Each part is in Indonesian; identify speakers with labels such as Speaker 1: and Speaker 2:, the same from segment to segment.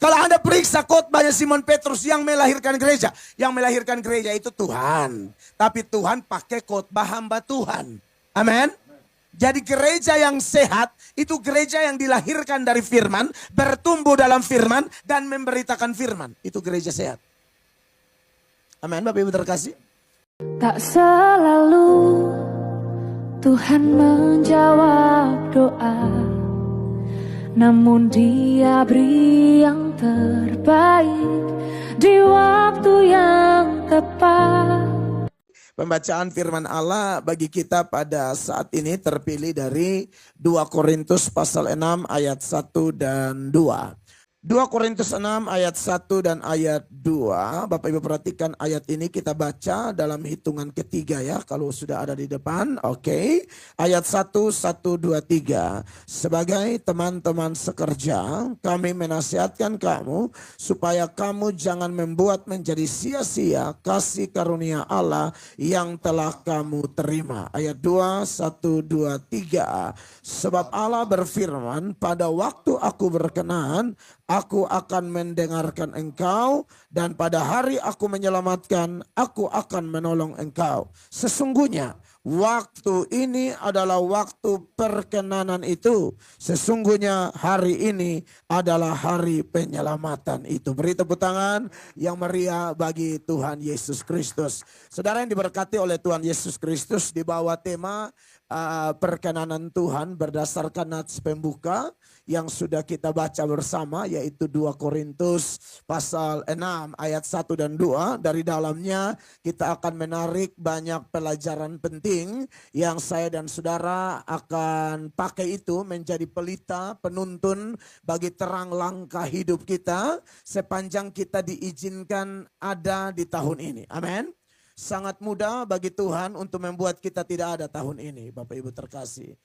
Speaker 1: Kalau Anda periksa khotbahnya Simon Petrus yang melahirkan gereja. Yang melahirkan gereja itu Tuhan. Tapi Tuhan pakai khotbah hamba Tuhan. Amin. Jadi gereja yang sehat itu gereja yang dilahirkan dari firman. Bertumbuh dalam firman dan memberitakan firman. Itu gereja sehat. Amin. Bapak Ibu terkasih.
Speaker 2: Tak selalu Tuhan menjawab doa, namun Dia beri yang terbaik di waktu yang tepat.
Speaker 1: Pembacaan firman Allah bagi kita pada saat ini terpilih dari 2 Korintus pasal 6 ayat 1 dan 2. 2 Korintus 6 ayat 1 dan ayat 2. Bapak Ibu perhatikan ayat ini kita baca dalam hitungan ketiga ya. Kalau sudah ada di depan. Oke. Ayat 1, 1, 2, 3. Sebagai teman-teman sekerja, kami menasihatkan kamu supaya kamu jangan membuat menjadi sia-sia kasih karunia Allah yang telah kamu terima. Ayat 2, 1, 2, 3. Sebab Allah berfirman, pada waktu aku berkenan, aku akan mendengarkan engkau, dan pada hari aku menyelamatkan, aku akan menolong engkau. Sesungguhnya waktu ini adalah waktu perkenanan itu. Sesungguhnya hari ini adalah hari penyelamatan itu. Beri tepuk tangan yang meriah bagi Tuhan Yesus Kristus. Saudara yang diberkati oleh Tuhan Yesus Kristus, di bawah tema perkenanan Tuhan berdasarkan nats pembuka yang sudah kita baca bersama, yaitu 2 Korintus pasal 6 ayat 1 dan 2. Dari dalamnya kita akan menarik banyak pelajaran penting yang saya dan saudara akan pakai itu menjadi pelita penuntun bagi terang langkah hidup kita sepanjang kita diizinkan ada di tahun ini. Amin. Sangat mudah bagi Tuhan untuk membuat kita tidak ada tahun ini, Bapak Ibu terkasih.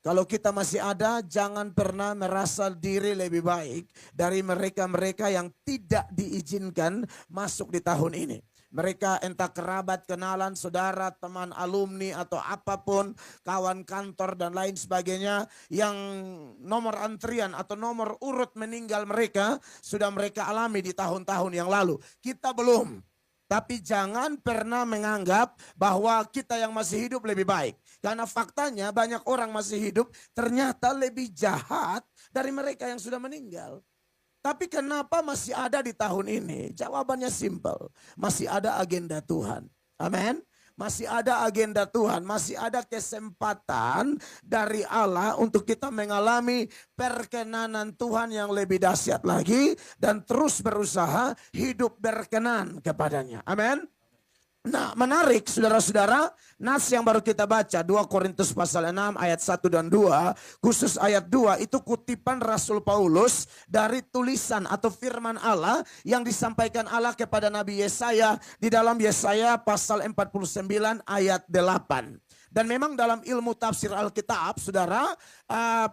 Speaker 1: Kalau kita masih ada, jangan pernah merasa diri lebih baik dari mereka-mereka yang tidak diizinkan masuk di tahun ini. Mereka entah kerabat, kenalan, saudara, teman, alumni, atau apapun, kawan kantor dan lain sebagainya, yang nomor antrian atau nomor urut meninggal mereka, sudah mereka alami di tahun-tahun yang lalu. Kita belum. Tapi jangan pernah menganggap bahwa kita yang masih hidup lebih baik. Karena faktanya banyak orang masih hidup ternyata lebih jahat dari mereka yang sudah meninggal. Tapi kenapa masih ada di tahun ini? Jawabannya simpel. Masih ada agenda Tuhan. Amin. Masih ada agenda Tuhan, masih ada kesempatan dari Allah untuk kita mengalami perkenanan Tuhan yang lebih dahsyat lagi dan terus berusaha hidup berkenan kepadanya. Amin. Nah, menarik saudara-saudara, nas yang baru kita baca 2 Korintus pasal 6 ayat 1 dan 2, khusus ayat 2 itu kutipan Rasul Paulus dari tulisan atau firman Allah yang disampaikan Allah kepada Nabi Yesaya di dalam Yesaya pasal 49 ayat 8. Dan memang dalam ilmu tafsir Alkitab, saudara,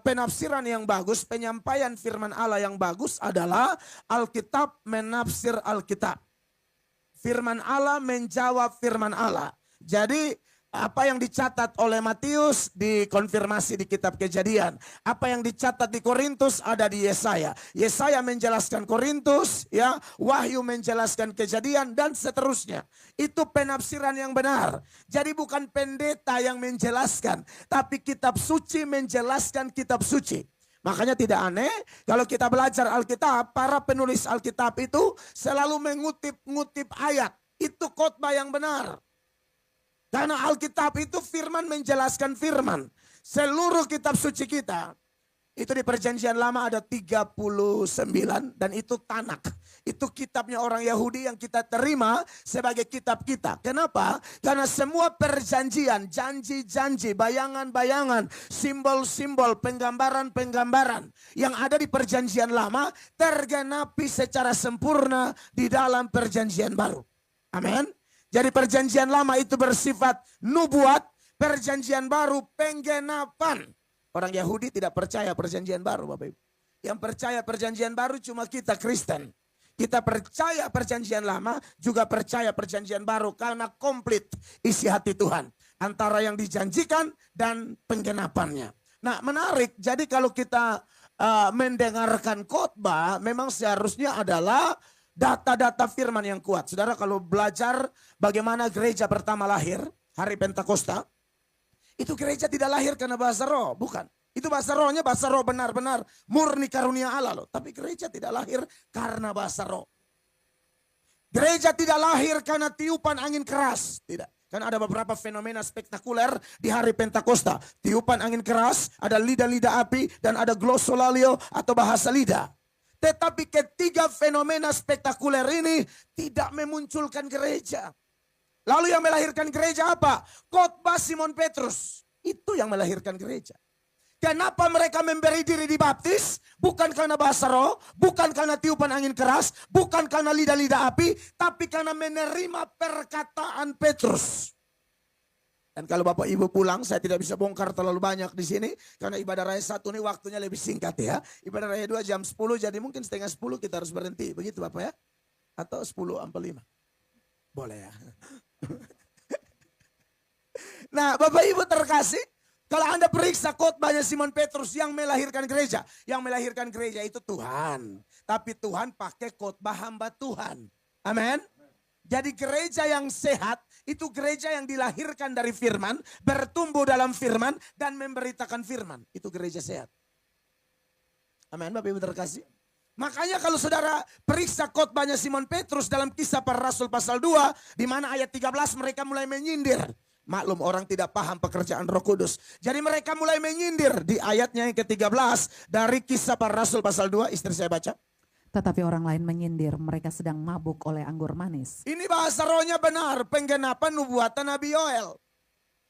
Speaker 1: penafsiran yang bagus, penyampaian firman Allah yang bagus adalah Alkitab menafsir Alkitab. Firman Allah menjawab firman Allah. Jadi apa yang dicatat oleh Matius dikonfirmasi di kitab Kejadian. Apa yang dicatat di Korintus ada di Yesaya. Yesaya menjelaskan Korintus, ya, Wahyu menjelaskan Kejadian dan seterusnya. Itu penafsiran yang benar. Jadi bukan pendeta yang menjelaskan, tapi kitab suci menjelaskan kitab suci. Makanya tidak aneh kalau kita belajar Alkitab, para penulis Alkitab itu selalu mengutip-ngutip ayat. Itu khotbah yang benar. Karena Alkitab itu firman menjelaskan firman. Seluruh kitab suci kita, itu di perjanjian lama ada 39 dan itu Tanak. Itu kitabnya orang Yahudi yang kita terima sebagai kitab kita. Kenapa? Karena semua perjanjian, janji-janji, bayangan-bayangan, simbol-simbol, penggambaran-penggambaran yang ada di perjanjian lama tergenapi secara sempurna di dalam perjanjian baru. Amin. Jadi perjanjian lama itu bersifat nubuat, perjanjian baru penggenapan. Orang Yahudi tidak percaya perjanjian baru, Bapak Ibu. Yang percaya perjanjian baru cuma kita Kristen. Kita percaya perjanjian lama, juga percaya perjanjian baru karena komplit isi hati Tuhan. Antara yang dijanjikan dan penggenapannya. Nah, menarik, jadi kalau kita mendengarkan khotbah memang seharusnya adalah data-data firman yang kuat. Saudara kalau belajar bagaimana gereja pertama lahir, hari Pentakosta, itu gereja tidak lahir karena bahasa roh, bukan. Itu bahasa rohnya bahasa roh benar-benar murni karunia Allah loh. Tapi gereja tidak lahir karena bahasa roh. Gereja tidak lahir karena tiupan angin keras, tidak. Karena ada beberapa fenomena spektakuler di hari Pentakosta. Tiupan angin keras, ada lidah-lidah api, dan ada glossolalio atau bahasa lidah. Tetapi ketiga fenomena spektakuler ini tidak memunculkan gereja. Lalu yang melahirkan gereja apa? Khotbah Simon Petrus. Itu yang melahirkan gereja. Kenapa mereka memberi diri dibaptis? Bukan karena bahasa roh, bukan karena tiupan angin keras, bukan karena lidah-lidah api, tapi karena menerima perkataan Petrus. Dan kalau Bapak Ibu pulang, saya tidak bisa bongkar terlalu banyak di sini, karena ibadah raya 1 ini waktunya lebih singkat ya. Ibadah raya 2 jam 10, jadi mungkin setengah 10 kita harus berhenti. Begitu Bapak ya? Atau 10:45. Boleh ya. Nah Bapak Ibu terkasih, kalau Anda periksa khotbahnya Simon Petrus yang melahirkan gereja. Yang melahirkan gereja itu Tuhan. Tapi Tuhan pakai khotbah hamba Tuhan. Amin. Jadi gereja yang sehat itu gereja yang dilahirkan dari firman. Bertumbuh dalam firman dan memberitakan firman. Itu gereja sehat. Amin Bapak Ibu terkasih. Makanya kalau saudara periksa khotbahnya Simon Petrus dalam Kisah Para Rasul pasal 2. Di mana ayat 13 mereka mulai menyindir. Maklum orang tidak paham pekerjaan Roh Kudus. Jadi mereka mulai menyindir di ayatnya yang ke-13 dari Kisah Para Rasul pasal 2. Istri saya baca.
Speaker 3: Tetapi orang lain menyindir mereka sedang mabuk oleh anggur manis.
Speaker 1: Ini bahasa rohnya benar. Penggenapan nubuatan Nabi Yoel.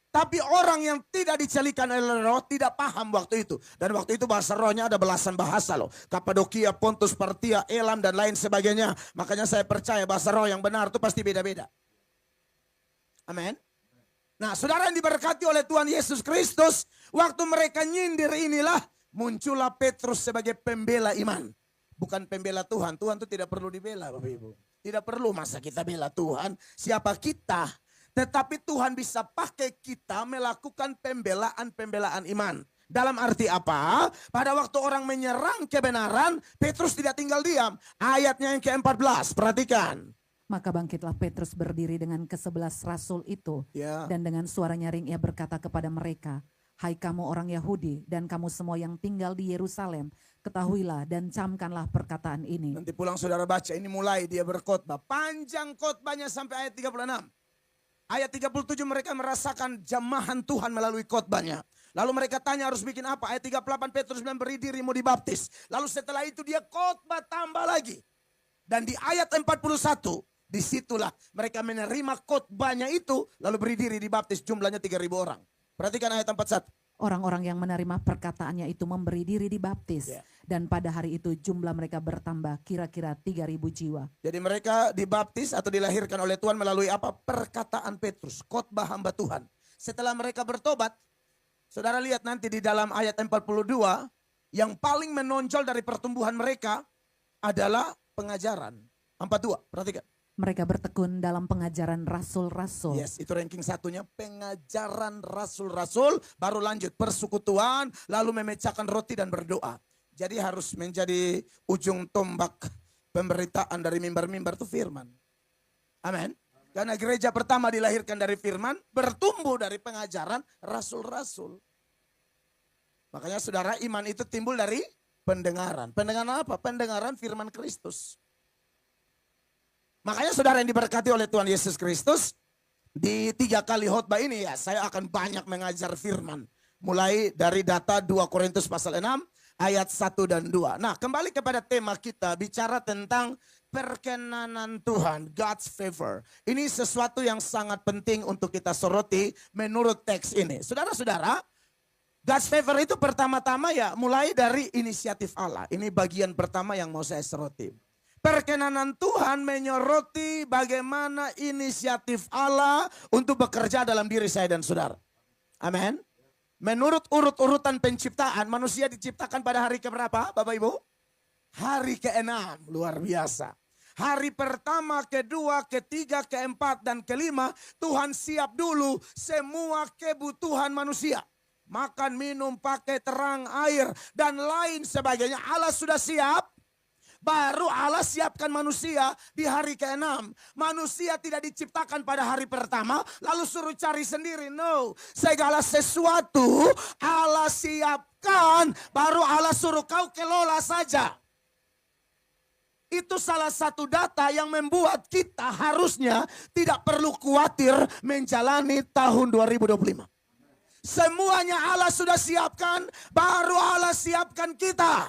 Speaker 1: Tapi orang yang tidak dicelikan oleh roh tidak paham waktu itu. Dan waktu itu bahasa rohnya ada belasan bahasa loh. Kapadokia, Pontus, Partia, Elam dan lain sebagainya. Makanya saya percaya bahasa roh yang benar itu pasti beda-beda. Amin. Nah saudara yang diberkati oleh Tuhan Yesus Kristus. Waktu mereka nyindir inilah muncullah Petrus sebagai pembela iman. Bukan pembela Tuhan. Tuhan itu tidak perlu dibela Bapak Ibu. Tidak perlu masa kita bela Tuhan. Siapa kita? Tetapi Tuhan bisa pakai kita melakukan pembelaan-pembelaan iman. Dalam arti apa? Pada waktu orang menyerang kebenaran, Petrus tidak tinggal diam. Ayatnya yang ke-14, perhatikan.
Speaker 3: Maka bangkitlah Petrus berdiri dengan ke-11 rasul itu.
Speaker 1: Ya.
Speaker 3: Dan dengan suara nyaring ia berkata kepada mereka, hai kamu orang Yahudi dan kamu semua yang tinggal di Yerusalem, ketahuilah dan camkanlah perkataan ini.
Speaker 1: Nanti pulang saudara baca, ini mulai dia berkhotbah. Panjang khotbahnya sampai ayat 36. Ayat 37 mereka merasakan jamahan Tuhan melalui khotbahnya. Lalu mereka tanya harus bikin apa? Ayat 38 Petrus bilang beri diri mau dibaptis. Lalu setelah itu dia khotbah tambah lagi. Dan di ayat 41 disitulah mereka menerima khotbahnya itu lalu beri diri dibaptis, jumlahnya 3.000 orang. Perhatikan ayat 41.
Speaker 3: Orang-orang yang menerima perkataannya itu memberi diri dibaptis.
Speaker 1: Ya.
Speaker 3: Dan pada hari itu jumlah mereka bertambah kira-kira 3.000 jiwa.
Speaker 1: Jadi mereka dibaptis atau dilahirkan oleh Tuhan melalui apa? Perkataan Petrus, khotbah hamba Tuhan. Setelah mereka bertobat, saudara lihat nanti di dalam ayat 42, yang paling menonjol dari pertumbuhan mereka adalah pengajaran. 42, perhatikan.
Speaker 3: Mereka bertekun dalam pengajaran rasul-rasul.
Speaker 1: Yes, itu ranking satunya pengajaran rasul-rasul, baru lanjut persekutuan, lalu memecahkan roti dan berdoa. Jadi harus menjadi ujung tombak pemberitaan dari mimbar-mimbar itu firman. Amin. Karena gereja pertama dilahirkan dari firman, bertumbuh dari pengajaran rasul-rasul. Makanya saudara, iman itu timbul dari pendengaran. Pendengaran apa? Pendengaran firman Kristus. Makanya saudara yang diberkati oleh Tuhan Yesus Kristus, di 3 kali khotbah ini ya saya akan banyak mengajar firman. Mulai dari data 2 Korintus pasal 6 ayat 1 dan 2. Nah kembali kepada tema kita bicara tentang perkenanan Tuhan, God's favor. Ini sesuatu yang sangat penting untuk kita soroti menurut teks ini. Saudara-saudara, God's favor itu pertama-tama ya mulai dari inisiatif Allah. Ini bagian pertama yang mau saya soroti. Perkenanan Tuhan menyoroti bagaimana inisiatif Allah untuk bekerja dalam diri saya dan saudara. Amin. Menurut urut-urutan penciptaan, manusia diciptakan pada hari keberapa Bapak Ibu? Hari ke-6, luar biasa. Hari pertama, kedua, ketiga, keempat, dan kelima, Tuhan siap dulu semua kebutuhan manusia. makan, minum, pakai, terang, air, dan lain sebagainya. Allah sudah siap. Baru Allah siapkan manusia di hari ke-6. Manusia tidak diciptakan pada hari pertama lalu suruh cari sendiri. No, segala sesuatu Allah siapkan, baru Allah suruh kau kelola saja. Itu salah satu data yang membuat kita harusnya tidak perlu khawatir menjalani tahun 2025. Semuanya Allah sudah siapkan, baru Allah siapkan kita.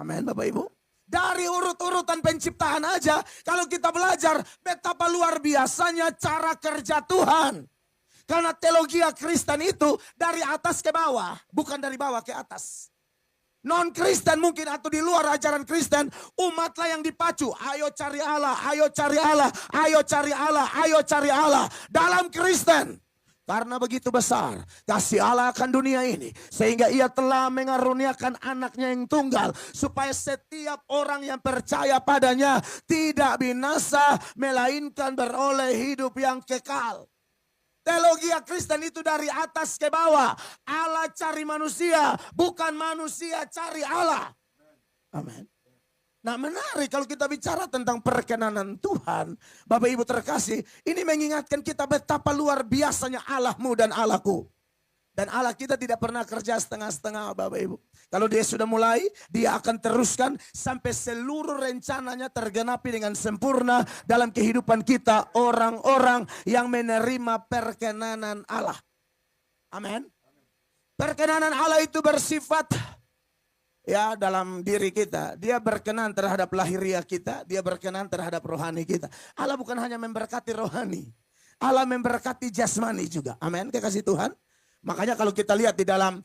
Speaker 1: Amin Bapak Ibu. Dari urut-urutan penciptaan aja, kalau kita belajar betapa luar biasanya cara kerja Tuhan. Karena teologi Kristen itu dari atas ke bawah, bukan dari bawah ke atas. Non-Kristen mungkin atau di luar ajaran Kristen, umatlah yang dipacu. Ayo cari Allah, ayo cari Allah, ayo cari Allah, ayo cari Allah. Dalam Kristen. Karena begitu besar kasih Allah akan dunia ini. Sehingga ia telah mengaruniakan anaknya yang tunggal. Supaya setiap orang yang percaya padanya tidak binasa. Melainkan beroleh hidup yang kekal. Teologi Kristen itu dari atas ke bawah. Allah cari manusia. Bukan manusia cari Allah. Amin. Nah menarik kalau kita bicara tentang perkenanan Tuhan. Bapak Ibu terkasih, ini mengingatkan kita betapa luar biasanya Allahmu dan Allahku. Dan Allah kita tidak pernah kerja setengah-setengah Bapak Ibu. Kalau dia sudah mulai, dia akan teruskan sampai seluruh rencananya tergenapi dengan sempurna dalam kehidupan kita. Orang-orang yang menerima perkenanan Allah. Amin. Perkenanan Allah itu bersifat ya dalam diri kita. Dia berkenan terhadap lahiriah kita. Dia berkenan terhadap rohani kita. Allah bukan hanya memberkati rohani. Allah memberkati jasmani juga. Amin. Kekasih Tuhan. Makanya kalau kita lihat di dalam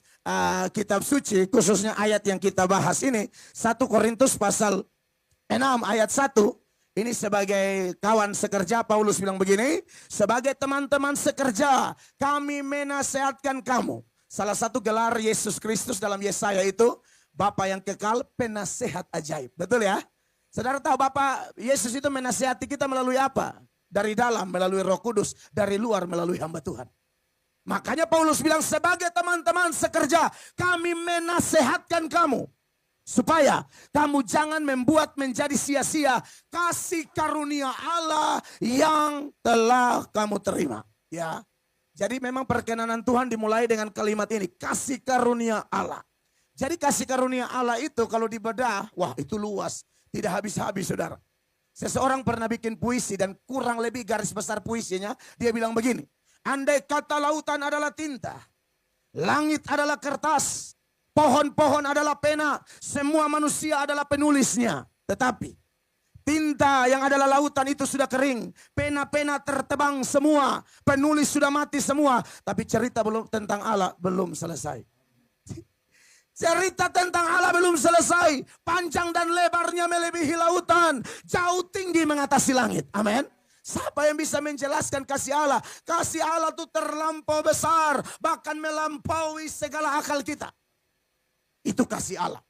Speaker 1: kitab suci. Khususnya ayat yang kita bahas ini. 1 Korintus pasal 6 ayat 1. Ini sebagai kawan sekerja Paulus bilang begini. Sebagai teman-teman sekerja. Kami menasehatkan kamu. Salah satu gelar Yesus Kristus dalam Yesaya itu. Bapa yang kekal, penasehat ajaib. Betul ya? Saudara tahu Bapak Yesus itu menasehati kita melalui apa? Dari dalam melalui Roh Kudus, dari luar melalui hamba Tuhan. Makanya Paulus bilang sebagai teman-teman sekerja, kami menasehatkan kamu. Supaya kamu jangan membuat menjadi sia-sia kasih karunia Allah yang telah kamu terima. Ya. Jadi memang perkenanan Tuhan dimulai dengan kalimat ini, kasih karunia Allah. Jadi kasih karunia Allah itu kalau dibedah, wah itu luas. Tidak habis-habis saudara. Seseorang pernah bikin puisi dan kurang lebih garis besar puisinya. Dia bilang begini. Andai kata lautan adalah tinta. Langit adalah kertas. Pohon-pohon adalah pena. Semua manusia adalah penulisnya. Tetapi tinta yang adalah lautan itu sudah kering. Pena-pena tertebang semua. Penulis sudah mati semua. Tapi cerita tentang Allah belum selesai. Cerita tentang Allah belum selesai. Panjang dan lebarnya melebihi lautan. Jauh tinggi mengatasi langit. Amin. Siapa yang bisa menjelaskan kasih Allah? Kasih Allah itu terlampau besar. Bahkan melampaui segala akal kita. Itu kasih Allah.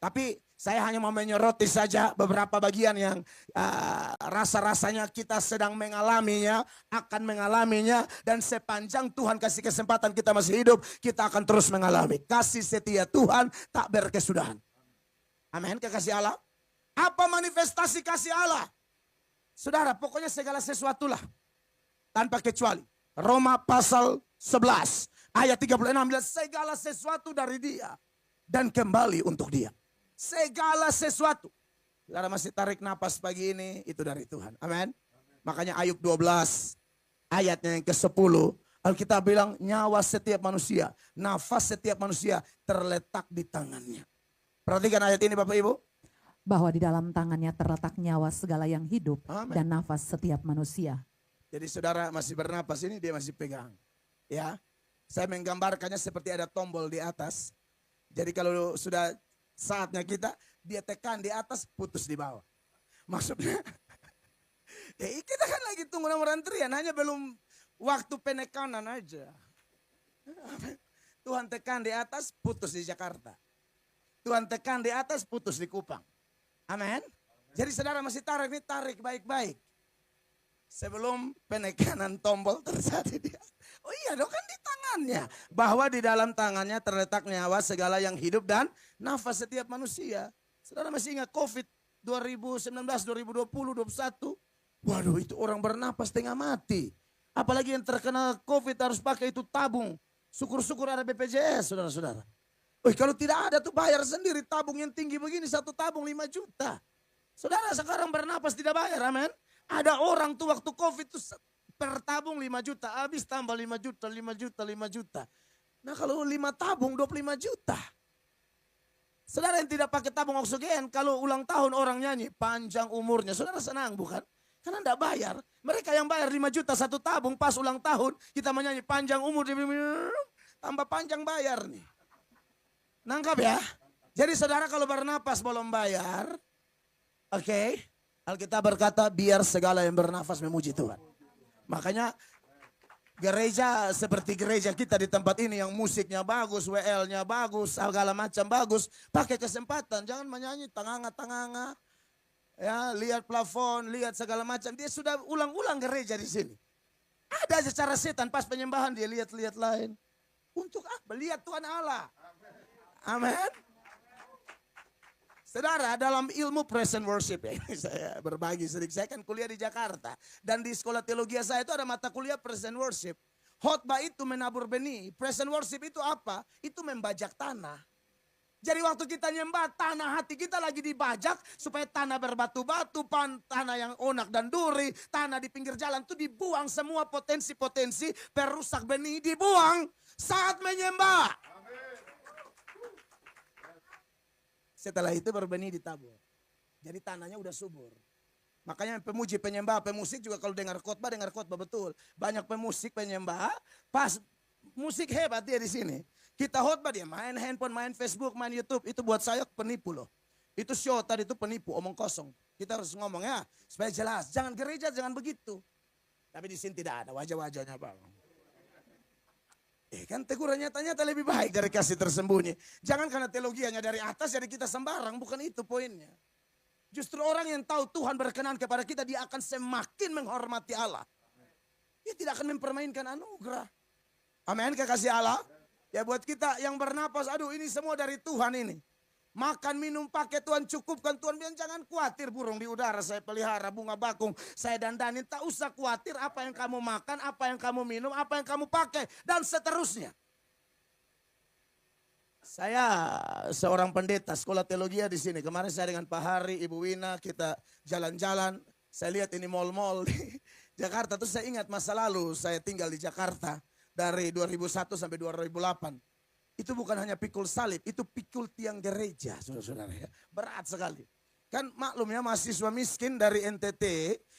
Speaker 1: Tapi saya hanya mau menyoroti saja beberapa bagian yang rasa-rasanya kita sedang mengalaminya, akan mengalaminya. Dan sepanjang Tuhan kasih kesempatan kita masih hidup, kita akan terus mengalami. Kasih setia Tuhan tak berkesudahan. Amin, kekasih Allah. Apa manifestasi kasih Allah? Saudara, pokoknya segala sesuatulah. Tanpa kecuali. Roma pasal 11 ayat 36 bilang segala sesuatu dari Dia dan kembali untuk Dia. Segala sesuatu. Saudara masih tarik napas pagi ini, itu dari Tuhan. Amin. Makanya Ayub 12 ayatnya yang ke-10. Alkitab bilang nyawa setiap manusia, nafas setiap manusia terletak di tangannya. Perhatikan ayat ini Bapak Ibu.
Speaker 3: Bahwa di dalam tangannya terletak nyawa segala yang hidup.
Speaker 1: Amin.
Speaker 3: Dan nafas setiap manusia.
Speaker 1: Jadi saudara masih bernapas ini dia masih pegang. Ya, saya menggambarkannya seperti ada tombol di atas. Jadi kalau sudah saatnya dia tekan di atas, putus di bawah. Maksudnya, kita kan lagi tunggu nomor antrian, hanya belum waktu penekanan aja. Tuhan tekan di atas, putus di Jakarta. Tuhan tekan di atas, putus di Kupang. Amin. Jadi saudara masih tarik baik-baik. Sebelum penekanan tombol terjadi dia. Oh iya dong, kan di tangannya. Bahwa di dalam tangannya terletak nyawa segala yang hidup dan nafas setiap manusia. Saudara masih ingat COVID 2019, 2020, 2021. Waduh, itu orang bernapas tengah mati. Apalagi yang terkena COVID harus pakai itu tabung. Syukur-syukur ada BPJS, saudara-saudara. Kalau tidak ada tuh bayar sendiri tabung yang tinggi begini, satu tabung 5 juta. Saudara sekarang bernapas tidak bayar, amin. Ada orang tuh waktu COVID tuh per tabung 5 juta, habis tambah 5 juta, 5 juta, 5 juta. Nah kalau 5 tabung 25 juta. Saudara yang tidak pakai tabung oksigen, kalau ulang tahun orang nyanyi panjang umurnya, saudara senang bukan? Karena enggak bayar. Mereka yang bayar 5 juta satu tabung pas ulang tahun, kita menyanyi panjang umur, tambah panjang bayar nih. Nangkap ya? Jadi saudara kalau bernapas belum bayar, oke. Alkitab berkata biar segala yang bernafas memuji Tuhan. Makanya gereja seperti gereja kita di tempat ini yang musiknya bagus, WL-nya bagus, segala macam bagus. Pakai kesempatan, jangan menyanyi tanganga-tanganga. Ya, lihat plafon, lihat segala macam. Dia sudah ulang-ulang gereja di sini. Ada secara setan pas penyembahan dia lihat-lihat lain. Untuk apa? Lihat Tuhan Allah. Amin. Saudara, dalam ilmu present worship ya, ini saya berbagi sedikit. Saya kan kuliah di Jakarta. Dan di sekolah teologi saya itu ada mata kuliah present worship. Khotbah itu menabur benih. Present worship itu apa? Itu membajak tanah. Jadi waktu kita nyembah, tanah hati kita lagi dibajak. Supaya tanah berbatu-batu, tanah yang onak dan duri, tanah di pinggir jalan itu dibuang. Semua potensi-potensi perusak benih dibuang saat menyembah. Setelah itu baru benih ditabur. Jadi tanahnya udah subur. Makanya pemuji, penyembah, pemusik juga kalau dengar khotbah betul. Banyak pemusik, penyembah, pas musik hebat dia di sini. Kita khotbah dia main handphone, main Facebook, main YouTube. Itu buat saya penipu loh. Itu show tadi itu penipu, omong kosong. Kita harus ngomong ya supaya jelas. Jangan gereja, jangan begitu. Tapi di sini tidak ada wajah-wajahnya bang. Kan teguran nyata-nyata lebih baik dari kasih tersembunyi. Jangan karena teologianya dari atas jadi kita sembarang, bukan itu poinnya. Justru orang yang tahu Tuhan berkenan kepada kita, dia akan semakin menghormati Allah. Dia tidak akan mempermainkan anugerah. Amin, kekasih Allah. Ya buat kita yang bernapas, aduh ini semua dari Tuhan ini. Makan, minum, pakai Tuhan cukupkan. Tuhan bilang jangan khawatir burung di udara saya pelihara, bunga bakung saya dandanin. Tak usah khawatir apa yang kamu makan, apa yang kamu minum, apa yang kamu pakai. Dan seterusnya. Saya seorang pendeta sekolah teologi di sini. Kemarin saya dengan Pak Hari, Ibu Wina, kita jalan-jalan. Saya lihat ini mall-mall di Jakarta. Terus saya ingat masa lalu saya tinggal di Jakarta. Dari 2001 sampai 2008. Itu bukan hanya pikul salib, itu pikul tiang gereja, saudara-saudara ya. Berat sekali. Kan maklum ya mahasiswa miskin dari NTT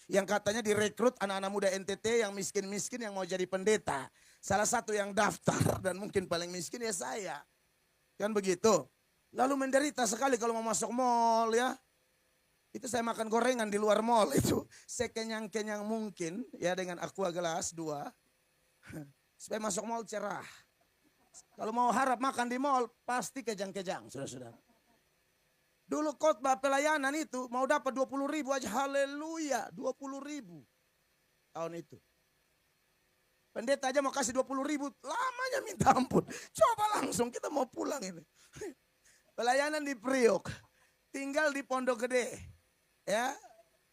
Speaker 1: yang katanya direkrut anak-anak muda NTT yang miskin-miskin yang mau jadi pendeta. Salah satu yang daftar dan mungkin paling miskin ya saya. Kan begitu. Lalu menderita sekali kalau mau masuk mall ya. Itu saya makan gorengan di luar mall itu. Sekenyang-kenyang mungkin ya dengan aqua gelas 2. Supaya masuk mall cerah. Kalau mau harap makan di mall, pasti kejang-kejang, saudara-saudara. Dulu khotbah pelayanan itu mau dapat 20.000 aja, haleluya, 20.000 tahun itu. Pendeta aja mau kasih 20.000, lamanya minta ampun. Coba langsung kita mau pulang ini. Pelayanan di Priok, tinggal di Pondok Gede, ya,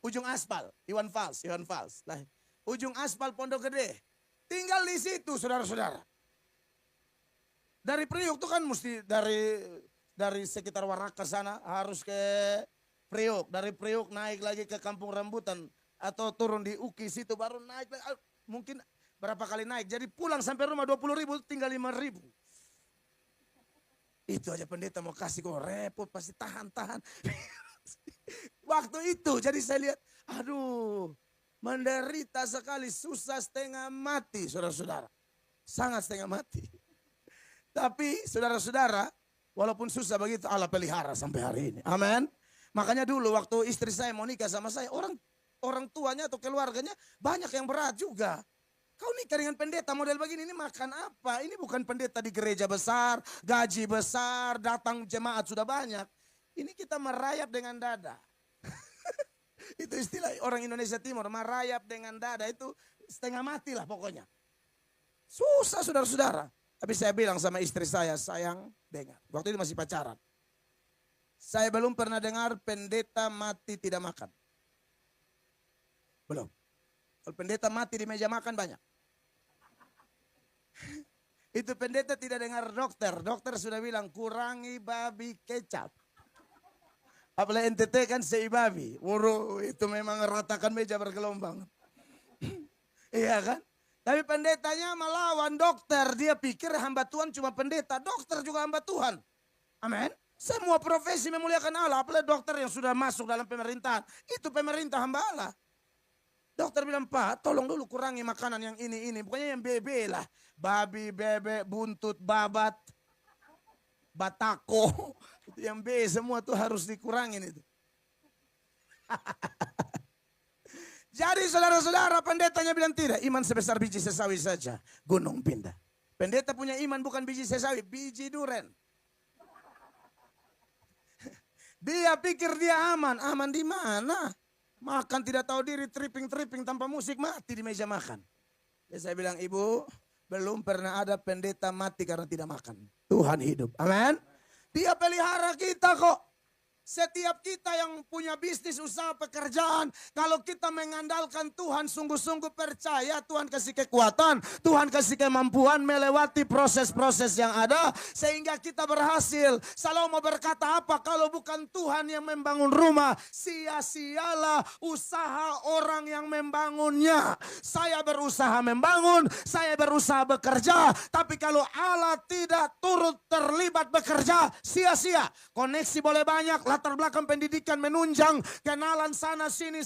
Speaker 1: ujung aspal, Iwan Fals. Lah, ujung aspal Pondok Gede, tinggal di situ, saudara-saudara. Dari Priok tuh kan mesti dari sekitar Waraka sana harus ke Priok. Dari Priok naik lagi ke Kampung Rambutan atau turun di Uki situ baru naik. Mungkin berapa kali naik. Jadi pulang sampai rumah 20.000 tinggal 5.000. Itu aja pendeta mau kasih kok repot pasti tahan-tahan. Waktu itu jadi saya lihat aduh menderita sekali susah setengah mati saudara-saudara. Sangat setengah mati. Tapi saudara-saudara, walaupun susah begitu Allah pelihara sampai hari ini. Amin. Makanya dulu waktu istri saya mau nikah sama saya, orang tuanya atau keluarganya banyak yang berat juga. Kau nikah dengan pendeta model begini, ini makan apa? Ini bukan pendeta di gereja besar, gaji besar, datang jemaat sudah banyak. Ini kita merayap dengan dada. Itu istilah orang Indonesia Timur merayap dengan dada itu setengah mati lah pokoknya. Susah saudara-saudara. Tapi saya bilang sama istri saya, sayang dengar. Waktu itu masih pacaran. Saya belum pernah dengar pendeta mati tidak makan. Belum. Kalau pendeta mati di meja makan banyak. Itu pendeta tidak dengar dokter. Dokter sudah bilang kurangi babi kecap. Apalagi NTT kan seibabi. Itu memang ratakan meja bergelombang. Iya kan? Tapi pendetanya melawan dokter. Dia pikir hamba Tuhan cuma pendeta. Dokter juga hamba Tuhan. Amin. Semua profesi memuliakan Allah. Apalagi dokter yang sudah masuk dalam pemerintahan. Itu pemerintah hamba Allah. Dokter bilang, Pak tolong dulu kurangi makanan yang ini. Pokoknya yang bebe lah. Babi, bebek, buntut, babat, batako. Itu yang B semua tuh harus dikurangin itu. Jadi saudara-saudara pendetanya bilang tidak. Iman sebesar biji sesawi saja. Gunung pindah. Pendeta punya iman bukan biji sesawi. Biji duren. Dia pikir dia aman. Aman di mana? Makan tidak tahu diri. Tripping tanpa musik mati di meja makan. Ya saya bilang ibu. Belum pernah ada pendeta mati karena tidak makan. Tuhan hidup. Amin. Dia pelihara kita kok. Setiap kita yang punya bisnis, usaha, pekerjaan. Kalau kita mengandalkan Tuhan, sungguh-sungguh percaya Tuhan kasih kekuatan. Tuhan kasih kemampuan melewati proses-proses yang ada. Sehingga kita berhasil. Salomo berkata apa? Kalau bukan Tuhan yang membangun rumah, sia-sialah usaha orang yang membangunnya. Saya berusaha membangun, saya berusaha bekerja. Tapi kalau Allah tidak turut terlibat bekerja, sia-sia. Koneksi boleh banyak, latar belakang pendidikan menunjang, kenalan sana sini.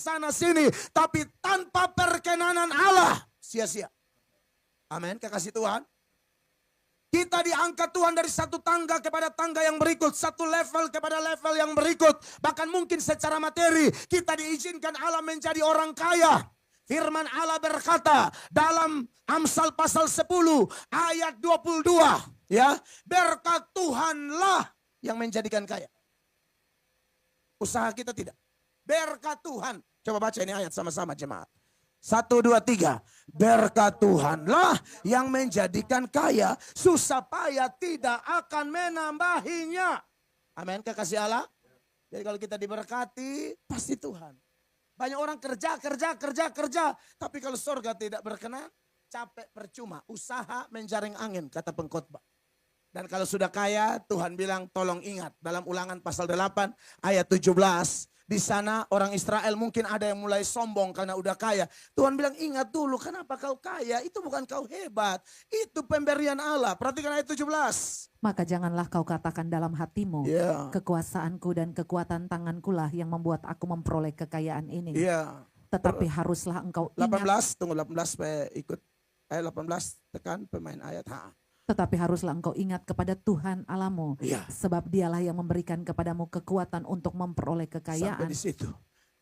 Speaker 1: Tapi tanpa perkenanan Allah, sia-sia. Amin, kekasih Tuhan. Kita diangkat Tuhan dari satu tangga kepada tangga yang berikut. Satu level kepada level yang berikut. Bahkan mungkin secara materi, kita diizinkan Allah menjadi orang kaya. Firman Allah berkata dalam Amsal pasal 10 ayat 22. Ya, berkat Tuhanlah yang menjadikan kaya. Usaha kita tidak. Berkat Tuhan. Coba baca ini ayat sama-sama jemaat. 1, 2, 3. Berkat Tuhanlah yang menjadikan kaya. Susah payah tidak akan menambahinya. Amin, kekasih Allah. Jadi kalau kita diberkati, pasti Tuhan. Banyak orang kerja. Tapi kalau surga tidak berkenan, capek percuma. Usaha menjaring angin, kata pengkhotbah. Dan kalau sudah kaya, Tuhan bilang tolong ingat. Dalam Ulangan pasal 8 ayat 17. Di sana orang Israel mungkin ada yang mulai sombong karena udah kaya. Tuhan bilang ingat dulu kenapa kau kaya. Itu bukan kau hebat. Itu pemberian Allah. Perhatikan ayat 17.
Speaker 3: Maka janganlah kau katakan dalam hatimu, kekuasaanku dan kekuatan tanganku lah yang membuat aku memperoleh kekayaan ini. Tetapi haruslah engkau ingat.
Speaker 1: 18, tunggu 18 supaya ikut. Ayat 18 tekan pemain ayat.
Speaker 3: Tetapi haruslah engkau ingat kepada Tuhan Allahmu. Sebab dialah yang memberikan kepadamu kekuatan untuk memperoleh kekayaan.
Speaker 1: Sampai di situ.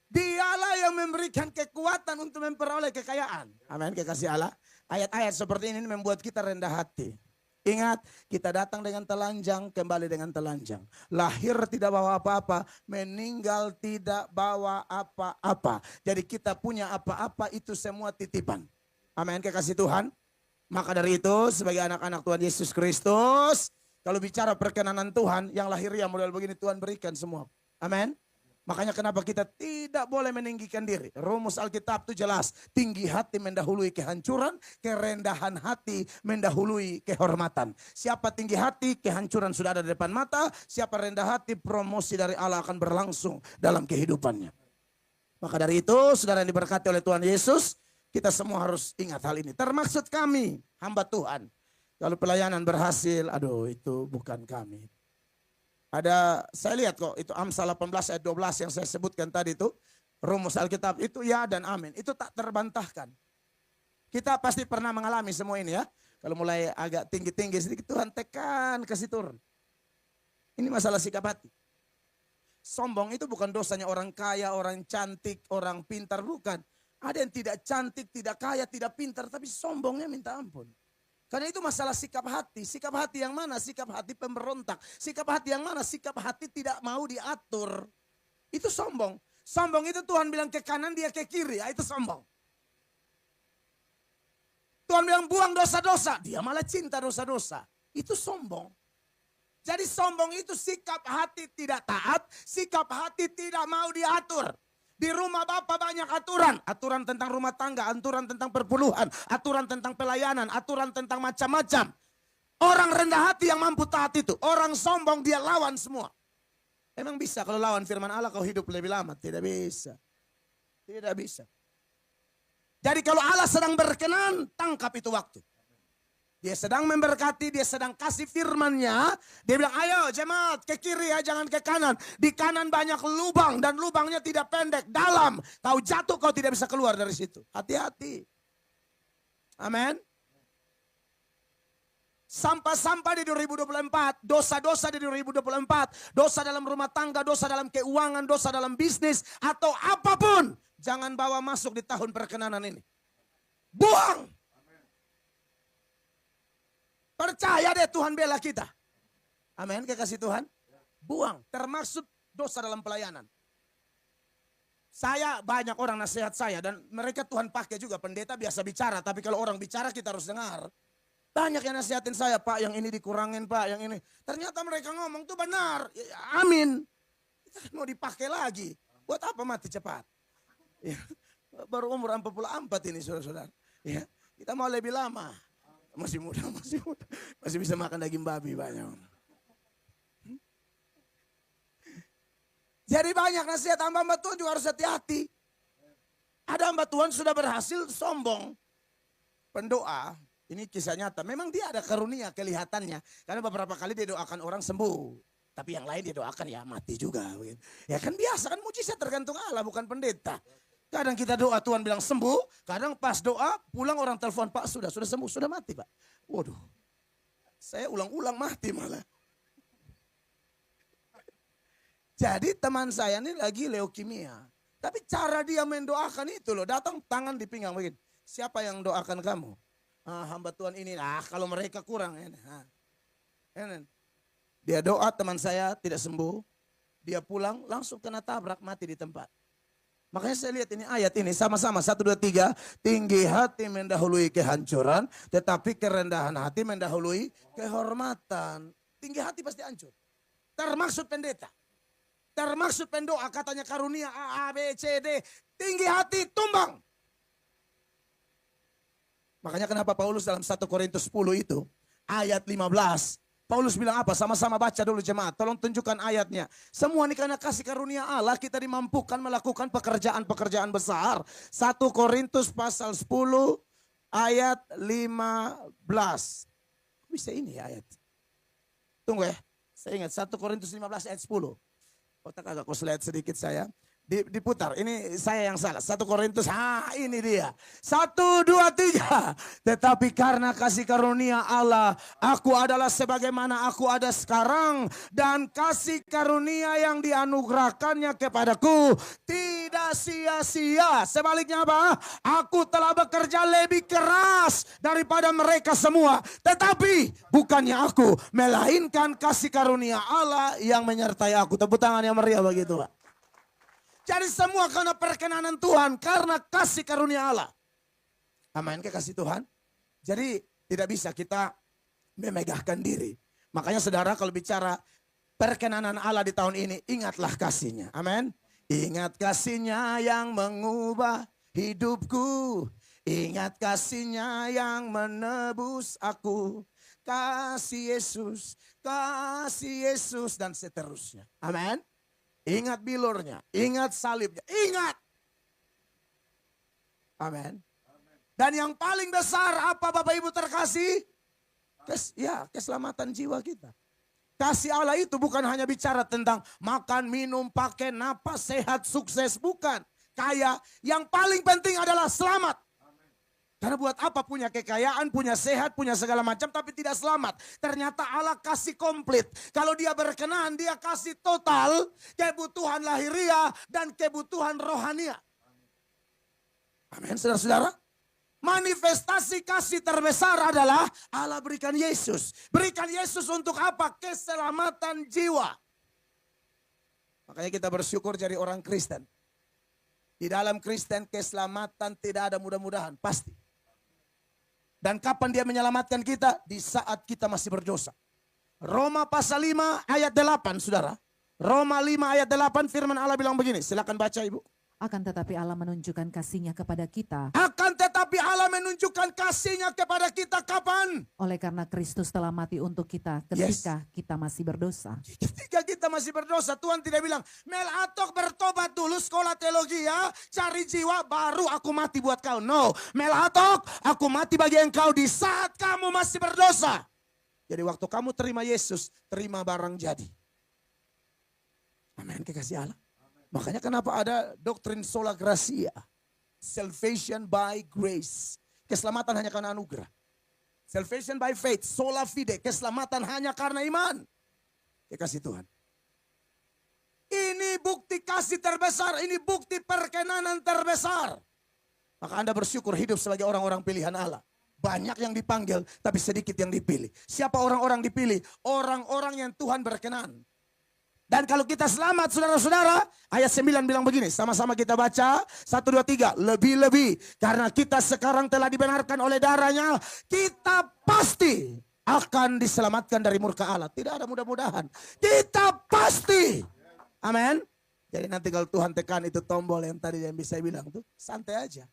Speaker 1: Dialah yang memberikan kekuatan untuk memperoleh kekayaan. Amin, kekasih Allah. Ayat-ayat seperti ini membuat kita rendah hati. Ingat, kita datang dengan telanjang, kembali dengan telanjang. Lahir tidak bawa apa-apa, meninggal tidak bawa apa-apa. Jadi kita punya apa-apa itu semua titipan. Amin, kekasih Tuhan. Maka dari itu sebagai anak-anak Tuhan Yesus Kristus, kalau bicara perkenanan Tuhan, yang lahiriah model begini Tuhan berikan semua. Amin. Makanya kenapa kita tidak boleh meninggikan diri. Rumus Alkitab itu jelas. Tinggi hati mendahului kehancuran, kerendahan hati mendahului kehormatan. Siapa tinggi hati, kehancuran sudah ada di depan mata. Siapa rendah hati, promosi dari Allah akan berlangsung dalam kehidupannya. Maka dari itu, saudara yang diberkati oleh Tuhan Yesus, kita semua harus ingat hal ini. Termaksud kami, hamba Tuhan. Kalau pelayanan berhasil, aduh itu bukan kami. Saya lihat kok, itu Amsal 18 ayat 12 yang saya sebutkan tadi itu. Rumus Alkitab itu ya dan amin. Itu tak terbantahkan. Kita pasti pernah mengalami semua ini ya. Kalau mulai agak tinggi-tinggi sedikit, Tuhan tekan, kasih turun. Ini masalah sikap hati. Sombong itu bukan dosanya orang kaya, orang cantik, orang pintar, bukan. Ada yang tidak cantik, tidak kaya, tidak pintar, tapi sombongnya minta ampun. Karena itu masalah sikap hati. Sikap hati yang mana? Sikap hati pemberontak. Sikap hati yang mana? Sikap hati tidak mau diatur. Itu sombong. Sombong itu Tuhan bilang ke kanan, dia ke kiri. Ya, itu sombong. Tuhan bilang buang dosa-dosa, dia malah cinta dosa-dosa. Itu sombong. Jadi sombong itu sikap hati tidak taat, sikap hati tidak mau diatur. Di rumah Bapak banyak aturan. Aturan tentang rumah tangga, aturan tentang perpuluhan, aturan tentang pelayanan, aturan tentang macam-macam. Orang rendah hati yang mampu taat itu. Orang sombong dia lawan semua. Emang bisa kalau lawan firman Allah kau hidup lebih lama? Tidak bisa. Tidak bisa. Jadi kalau Allah sedang berkenan, tangkap itu waktu. Dia sedang memberkati, dia sedang kasih firman-Nya. Dia bilang, ayo jemaat ke kiri ya, jangan ke kanan. Di kanan banyak lubang dan lubangnya tidak pendek, dalam. Kau jatuh, kau tidak bisa keluar dari situ. Hati-hati. Amin. Sampah-sampah di 2024, dosa-dosa di 2024, dosa dalam rumah tangga, dosa dalam keuangan, dosa dalam bisnis, atau apapun. Jangan bawa masuk di tahun perkenanan ini. Buang. Percaya deh Tuhan bela kita. Amin, kekasih Tuhan. Buang, termasuk dosa dalam pelayanan. Saya banyak orang nasihat saya dan mereka Tuhan pakai juga. Pendeta biasa bicara, tapi kalau orang bicara kita harus dengar. Banyak yang nasihatin saya, Pak yang ini dikurangin Pak, yang ini. Ternyata mereka ngomong tuh benar. Amin. Kita mau dipakai lagi. Buat apa mati cepat? Ya, baru umur 44 ini saudara-saudara. Ya, kita mau lebih lama. Masih muda. Masih bisa makan daging babi banyak. Jadi banyak nasihat hamba-hamba Tuhan juga harus hati-hati. Ada hamba Tuhan sudah berhasil sombong. Pendoa, ini kisah nyata. Memang dia ada karunia kelihatannya. Karena beberapa kali dia doakan orang sembuh. Tapi yang lain dia doakan ya mati juga. Ya kan biasa kan mujizat tergantung Allah bukan pendeta. Kadang kita doa Tuhan bilang sembuh, kadang pas doa pulang orang telepon Pak sudah sembuh, sudah mati Pak. Waduh, saya ulang-ulang mati malah. Jadi teman saya ini lagi leukemia. Tapi cara dia mendoakan itu loh, datang tangan di pinggang begini. Siapa yang doakan kamu? Hamba Tuhan ini, kalau mereka kurang. Dia doa teman saya tidak sembuh, dia pulang langsung kena tabrak mati di tempat. Makanya saya lihat ini ayat ini sama-sama 1, 2, 3. Tinggi hati mendahului kehancuran, tetapi kerendahan hati mendahului kehormatan. Tinggi hati pasti hancur. Termaksud pendeta. Termaksud pendoa katanya karunia A, B, C, D. Tinggi hati tumbang. Makanya kenapa Paulus dalam 1 Korintus 10 itu ayat 15. Paulus bilang apa? Sama-sama baca dulu jemaat. Tolong tunjukkan ayatnya. Semua ini karena kasih karunia Allah kita dimampukan melakukan pekerjaan-pekerjaan besar. 1 Korintus pasal 10 ayat 15. Bisa ini ayat. Tunggu ya. Saya ingat 1 Korintus 15 ayat 10. Otak agak koslet sedikit saya. Diputar, ini saya yang salah. 1 Korintus, ini dia. 1, 2, 3. Tetapi karena kasih karunia Allah, aku adalah sebagaimana aku ada sekarang. Dan kasih karunia yang dianugerahkannya kepadaku tidak sia-sia. Sebaliknya apa? Aku telah bekerja lebih keras daripada mereka semua. Tetapi bukannya aku, melainkan kasih karunia Allah yang menyertai aku. Tepuk tangan yang meriah begitu Pak. Jadi semua karena perkenanan Tuhan, karena kasih karunia Allah. Amin, kekasih Tuhan. Jadi tidak bisa kita memegahkan diri. Makanya saudara kalau bicara perkenanan Allah di tahun ini, ingatlah kasihnya. Amin. Ingat kasihnya yang mengubah hidupku. Ingat kasihnya yang menebus aku. Kasih Yesus dan seterusnya. Amin. Ingat bilurnya, ingat salibnya, ingat. Amin. Dan yang paling besar apa Bapak Ibu terkasih? Keselamatan jiwa kita. Kasih Allah itu bukan hanya bicara tentang makan, minum, pakai, napas, sehat, sukses. Bukan. Kaya. Yang paling penting adalah selamat. Karena buat apa punya kekayaan, punya sehat, punya segala macam tapi tidak selamat. Ternyata Allah kasih komplit. Kalau dia berkenan, dia kasih total kebutuhan lahiriah dan kebutuhan rohania. Amin, saudara-saudara. Manifestasi kasih terbesar adalah Allah berikan Yesus. Berikan Yesus untuk apa? Keselamatan jiwa. Makanya kita bersyukur jadi orang Kristen. Di dalam Kristen keselamatan tidak ada mudah-mudahan, pasti. Dan kapan dia menyelamatkan kita? Di saat kita masih berdosa. Roma pasal 5 ayat 8, saudara. Roma 5 ayat 8 firman Allah bilang begini. Silakan baca, Ibu.
Speaker 3: Akan tetapi Allah menunjukkan kasih-Nya kepada kita.
Speaker 1: Akan tetapi Allah menunjukkan kasih-Nya kepada kita kapan?
Speaker 3: Oleh karena Kristus telah mati untuk kita ketika kita masih berdosa.
Speaker 1: Ketika kita masih berdosa, Tuhan tidak bilang, Mel Atok bertobat dulu sekolah teologi ya, cari jiwa baru aku mati buat kau. No, Mel Atok aku mati bagi engkau di saat kamu masih berdosa. Jadi waktu kamu terima Yesus, terima barang jadi. Amin, kekasih Allah. Makanya kenapa ada doktrin sola gratia. Salvation by grace. Keselamatan hanya karena anugerah. Salvation by faith, sola fide. Keselamatan hanya karena iman. Kekasih Tuhan. Ini bukti kasih terbesar. Ini bukti perkenanan terbesar. Maka Anda bersyukur hidup sebagai orang-orang pilihan Allah. Banyak yang dipanggil, tapi sedikit yang dipilih. Siapa orang-orang dipilih? Orang-orang yang Tuhan berkenan. Dan kalau kita selamat saudara-saudara, ayat 9 bilang begini, sama-sama kita baca, 1, 2, 3, lebih-lebih. Karena kita sekarang telah dibenarkan oleh darahnya, kita pasti akan diselamatkan dari murka Allah. Tidak ada mudah-mudahan, kita pasti. Amin. Jadi nanti kalau Tuhan tekan itu tombol yang tadi yang bisa bilang tuh, santai aja.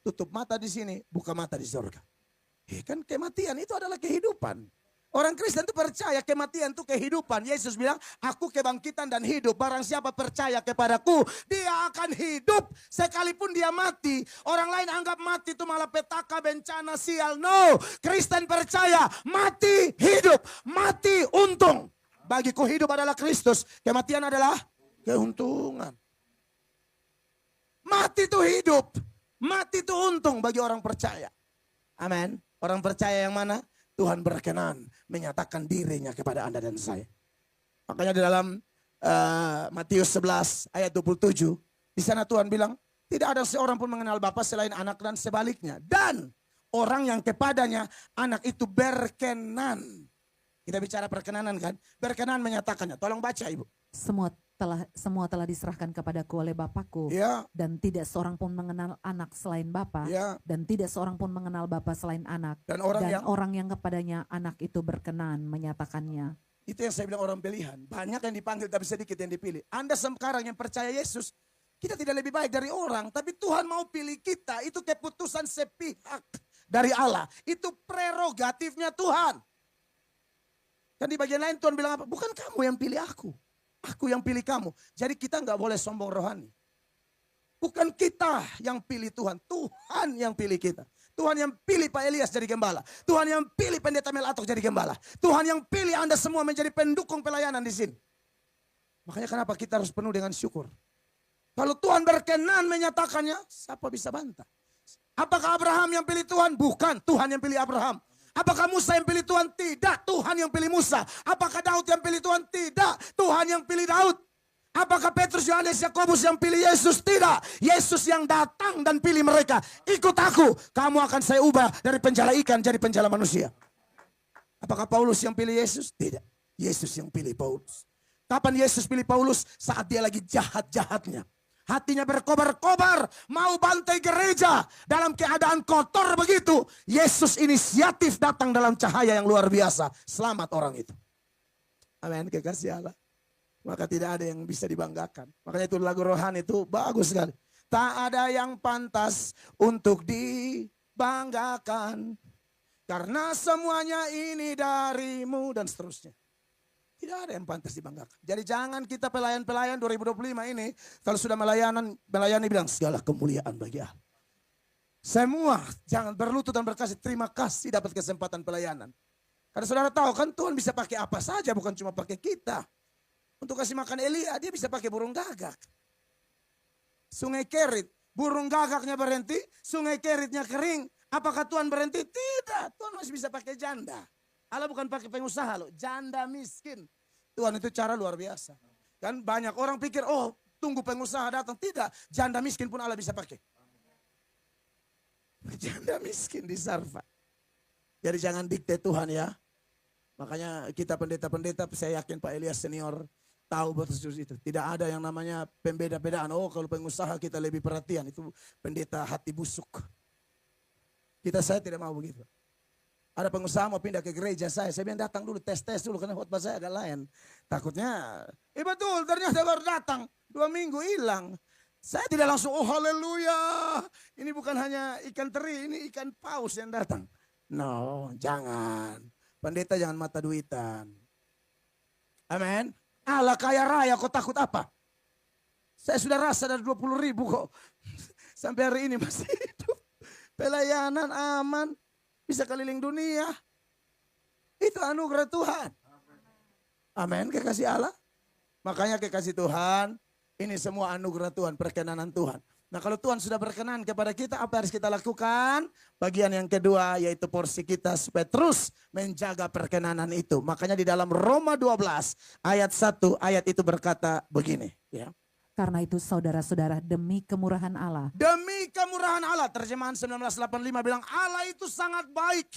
Speaker 1: Tutup mata di sini, buka mata di surga. Kan kematian itu adalah kehidupan. Orang Kristen itu percaya kematian itu kehidupan. Yesus bilang, aku kebangkitan dan hidup. Barang siapa percaya kepadaku, dia akan hidup sekalipun dia mati. Orang lain anggap mati itu malah petaka, bencana, sial. No, Kristen percaya mati hidup, mati untung. Bagiku hidup adalah Kristus, kematian adalah keuntungan. Mati itu hidup, mati itu untung bagi orang percaya. Amin. Orang percaya yang mana? Tuhan berkenan menyatakan dirinya kepada Anda dan saya. Makanya di dalam Matius 11 ayat 27. Di sana Tuhan bilang, tidak ada seorang pun mengenal Bapa selain anak dan sebaliknya. Dan orang yang kepadanya anak itu berkenan. Kita bicara perkenanan kan? Berkenan menyatakannya. Tolong baca Ibu.
Speaker 3: Semua telah diserahkan kepadaku oleh Bapakku.
Speaker 1: Ya.
Speaker 3: Dan tidak seorang pun mengenal anak selain Bapa.
Speaker 1: Ya.
Speaker 3: Dan tidak seorang pun mengenal Bapa selain anak.
Speaker 1: Dan
Speaker 3: orang yang kepadanya anak itu berkenan menyatakannya.
Speaker 1: Itu yang saya bilang orang pilihan. Banyak yang dipanggil tapi sedikit yang dipilih. Anda sekarang yang percaya Yesus, kita tidak lebih baik dari orang. Tapi Tuhan mau pilih kita. Itu keputusan sepihak dari Allah. Itu prerogatifnya Tuhan. Dan di bagian lain Tuhan bilang apa? Bukan kamu yang pilih aku. Aku yang pilih kamu. Jadi kita nggak boleh sombong rohani. Bukan kita yang pilih Tuhan. Tuhan yang pilih kita. Tuhan yang pilih Pak Elias jadi gembala. Tuhan yang pilih Pendeta Mel Atok jadi gembala. Tuhan yang pilih Anda semua menjadi pendukung pelayanan di sini. Makanya kenapa kita harus penuh dengan syukur. Kalau Tuhan berkenan menyatakannya, siapa bisa bantah? Apakah Abraham yang pilih Tuhan? Bukan, Tuhan yang pilih Abraham. Apakah Musa yang pilih Tuhan? Tidak, Tuhan yang pilih Musa. Apakah Daud yang pilih Tuhan? Tidak, Tuhan yang pilih Daud. Apakah Petrus, Yohanes, Yakobus yang pilih Yesus? Tidak, Yesus yang datang dan pilih mereka. Ikut aku, kamu akan saya ubah dari penjala ikan jadi penjala manusia. Apakah Paulus yang pilih Yesus? Tidak, Yesus yang pilih Paulus. Kapan Yesus pilih Paulus? Saat dia lagi jahat-jahatnya. Hatinya berkobar-kobar, mau bantai gereja dalam keadaan kotor begitu. Yesus inisiatif datang dalam cahaya yang luar biasa. Selamat orang itu. Amin, kekasih Allah. Maka tidak ada yang bisa dibanggakan. Makanya itu lagu rohani itu bagus sekali. Tak ada yang pantas untuk dibanggakan. Karena semuanya ini darimu dan seterusnya. Tidak ada yang pantas dibanggakan. Jadi jangan kita pelayan-pelayan 2025 ini. Kalau sudah melayani bilang segala kemuliaan bagi Allah. Semua jangan berlutut dan berkasih. Terima kasih dapat kesempatan pelayanan. Karena saudara tahu kan Tuhan bisa pakai apa saja. Bukan cuma pakai kita. Untuk kasih makan Elia dia bisa pakai burung gagak. Sungai Kerit. Burung gagaknya berhenti. Sungai Keritnya kering. Apakah Tuhan berhenti? Tidak. Tuhan masih bisa pakai janda. Allah bukan pakai pengusaha loh, janda miskin. Tuhan itu cara luar biasa. Kan banyak orang pikir, oh tunggu pengusaha datang. Tidak, janda miskin pun Allah bisa pakai. Janda miskin di Sarfa. Jadi jangan dikte Tuhan ya. Makanya kita pendeta-pendeta, saya yakin Pak Elias senior tahu betul itu. Tidak ada yang namanya pembeda-bedaan. Oh, kalau pengusaha kita lebih perhatian, itu pendeta hati busuk. Saya tidak mau begitu. Ada pengusaha mau pindah ke gereja saya bilang datang dulu, tes dulu, karena khotbah saya agak lain. Takutnya, betul, ternyata baru datang, 2 minggu hilang. Saya tidak langsung, oh haleluya, ini bukan hanya ikan teri, ini ikan paus yang datang. No, jangan. Pendeta jangan mata duitan. Amin. Allah kaya raya, kau takut apa? Saya sudah rasa dari 20.000 kok. Sampai hari ini masih hidup. Pelayanan aman. Bisa keliling dunia. Itu anugerah Tuhan. Amin, kekasih Allah. Makanya kekasih Tuhan, ini semua anugerah Tuhan, perkenanan Tuhan. Nah kalau Tuhan sudah berkenan kepada kita, apa harus kita lakukan? Bagian yang kedua yaitu porsi kita supaya terus menjaga perkenanan itu. Makanya di dalam Roma 12 ayat 1, ayat itu berkata begini. Ya.
Speaker 3: Karena itu saudara-saudara, demi kemurahan Allah.
Speaker 1: Demi kemurahan Allah, terjemahan 1985 bilang Allah itu sangat baik.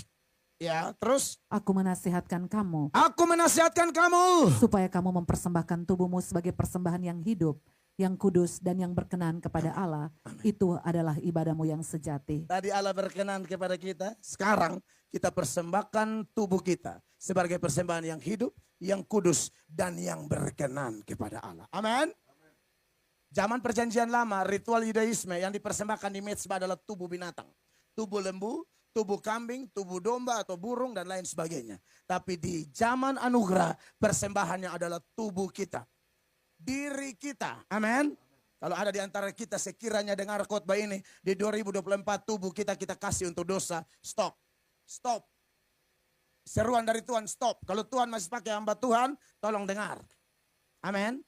Speaker 1: Ya, terus?
Speaker 3: Aku menasihatkan kamu.
Speaker 1: Aku menasihatkan kamu.
Speaker 3: Supaya kamu mempersembahkan tubuhmu sebagai persembahan yang hidup, yang kudus dan yang berkenan kepada Allah. Amin. Itu adalah ibadahmu yang sejati.
Speaker 1: Tadi Allah berkenan kepada kita. Sekarang kita persembahkan tubuh kita sebagai persembahan yang hidup, yang kudus dan yang berkenan kepada Allah. Amin. Zaman perjanjian lama, ritual Yudaisme yang dipersembahkan di mezbah adalah tubuh binatang. Tubuh lembu, tubuh kambing, tubuh domba atau burung dan lain sebagainya. Tapi di zaman anugerah, persembahannya adalah tubuh kita. Diri kita. Amin. Kalau ada di antara kita sekiranya dengar khotbah ini, di 2024 tubuh kita kasih untuk dosa. Stop. Stop. Seruan dari Tuhan, stop. Kalau Tuhan masih pakai hamba Tuhan, tolong dengar. Amin.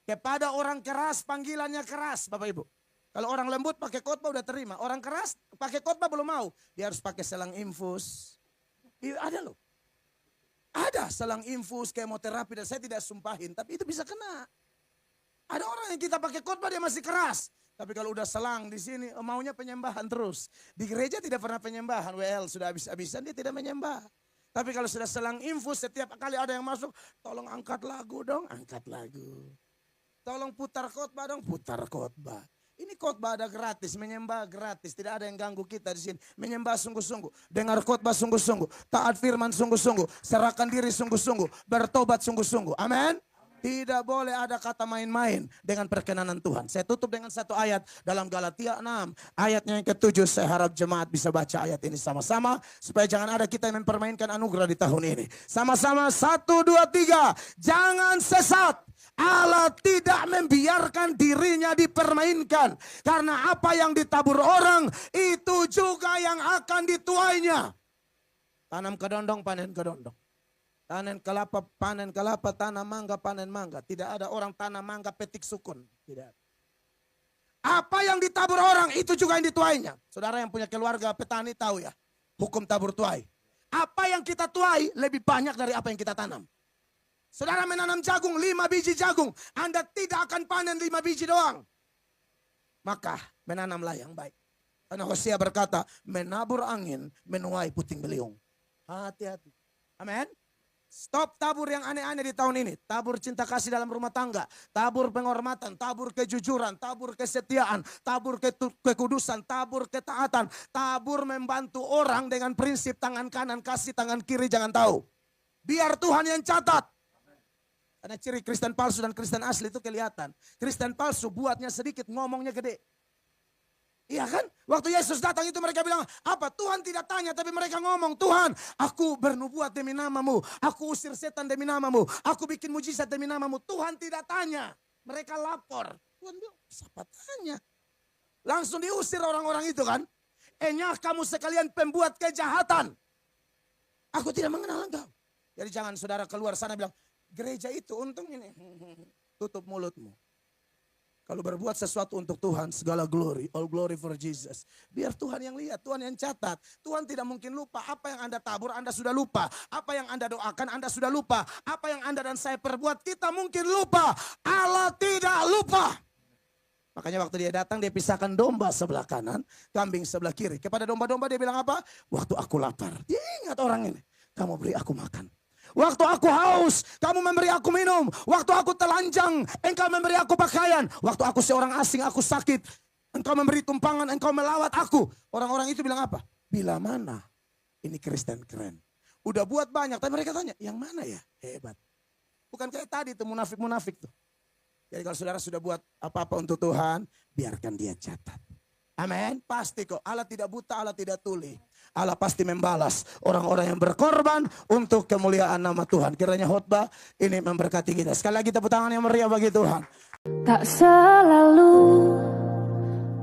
Speaker 1: Kepada orang keras panggilannya keras, Bapak Ibu. Kalau orang lembut pakai khotbah udah terima. Orang keras pakai khotbah belum mau. Dia harus pakai selang infus. Ada loh. Ada selang infus, kemoterapi, dan saya tidak sumpahin. Tapi itu bisa kena. Ada orang yang kita pakai khotbah dia masih keras. Tapi kalau udah selang di sini maunya penyembahan terus. Di gereja tidak pernah penyembahan. WL sudah habis-habisan dia tidak menyembah. Tapi kalau sudah selang infus setiap kali ada yang masuk. Tolong angkat lagu dong, angkat lagu. Tolong putar khotbah dong, putar khotbah. Ini khotbah ada gratis, menyembah gratis. Tidak ada yang ganggu kita di sini. Menyembah sungguh-sungguh, dengar khotbah sungguh-sungguh, taat firman sungguh-sungguh, serahkan diri sungguh-sungguh, bertobat sungguh-sungguh. Amin. Tidak boleh ada kata main-main dengan perkenanan Tuhan. Saya tutup dengan satu ayat dalam Galatia 6. Ayatnya yang ke-7. Saya harap jemaat bisa baca ayat ini sama-sama. Supaya jangan ada kita yang mempermainkan anugerah di tahun ini. Sama-sama 1, 2, 3. Jangan sesat. Allah tidak membiarkan dirinya dipermainkan. Karena apa yang ditabur orang itu juga yang akan dituainya. Tanam kedondong, panen kedondong. Panen kelapa, tanam mangga, panen mangga. Tidak ada orang tanam mangga petik sukun. Tidak. Apa yang ditabur orang itu juga yang dituainya. Saudara yang punya keluarga petani tahu ya. Hukum tabur tuai. Apa yang kita tuai lebih banyak dari apa yang kita tanam. Saudara menanam jagung, 5 biji jagung. Anda tidak akan panen 5 biji doang. Maka menanamlah yang baik. Karena Hosea berkata, menabur angin, menuai puting beliung. Hati-hati. Amin. Stop tabur yang aneh-aneh di tahun ini. Tabur cinta kasih dalam rumah tangga. Tabur penghormatan, tabur kejujuran, tabur kesetiaan, tabur kekudusan, tabur ketaatan. Tabur membantu orang dengan prinsip tangan kanan kasih, tangan kiri jangan tahu. Biar Tuhan yang catat. Karena ciri Kristen palsu dan Kristen asli itu kelihatan. Kristen palsu buatnya sedikit, ngomongnya gede. Iya kan? Waktu Yesus datang itu mereka bilang, apa? Tuhan tidak tanya tapi mereka ngomong, Tuhan aku bernubuat demi namamu. Aku usir setan demi namamu. Aku bikin mujizat demi namamu. Tuhan tidak tanya. Mereka lapor. Tuhan bilang, siapa tanya? Langsung diusir orang-orang itu kan. Enyah kamu sekalian pembuat kejahatan. Aku tidak mengenal engkau. Jadi jangan saudara keluar sana bilang, gereja itu untung ini. Tutup mulutmu. Kalau berbuat sesuatu untuk Tuhan, segala glory, all glory for Jesus. Biar Tuhan yang lihat, Tuhan yang catat. Tuhan tidak mungkin lupa. Apa yang Anda tabur, Anda sudah lupa. Apa yang Anda doakan, Anda sudah lupa. Apa yang Anda dan saya perbuat, kita mungkin lupa. Allah tidak lupa. Makanya waktu dia datang, dia pisahkan domba sebelah kanan, kambing sebelah kiri. Kepada domba-domba dia bilang apa? Waktu aku lapar. Dia ingat orang ini. Kamu beri aku makan. Waktu aku haus, kamu memberi aku minum. Waktu aku telanjang, engkau memberi aku pakaian. Waktu aku seorang asing, aku sakit, engkau memberi tumpangan, engkau melawat aku. Orang-orang itu bilang apa? Bila mana? Ini Kristen keren. Udah buat banyak, tapi mereka tanya, yang mana ya? Hebat. Bukan kayak tadi tuh munafik-munafik tuh. Jadi kalau saudara sudah buat apa-apa untuk Tuhan, biarkan dia catat. Amin. Pasti kok. Allah tidak buta, Allah tidak tuli. Allah pasti membalas orang-orang yang berkorban untuk kemuliaan nama Tuhan. Kiranya khotbah ini memberkati kita. Sekali lagi tepuk tangan yang meriah bagi Tuhan.
Speaker 2: Tak selalu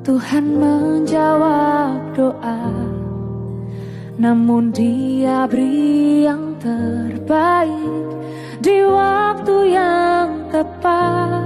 Speaker 2: Tuhan menjawab doa, namun Dia beri yang terbaik di waktu yang tepat.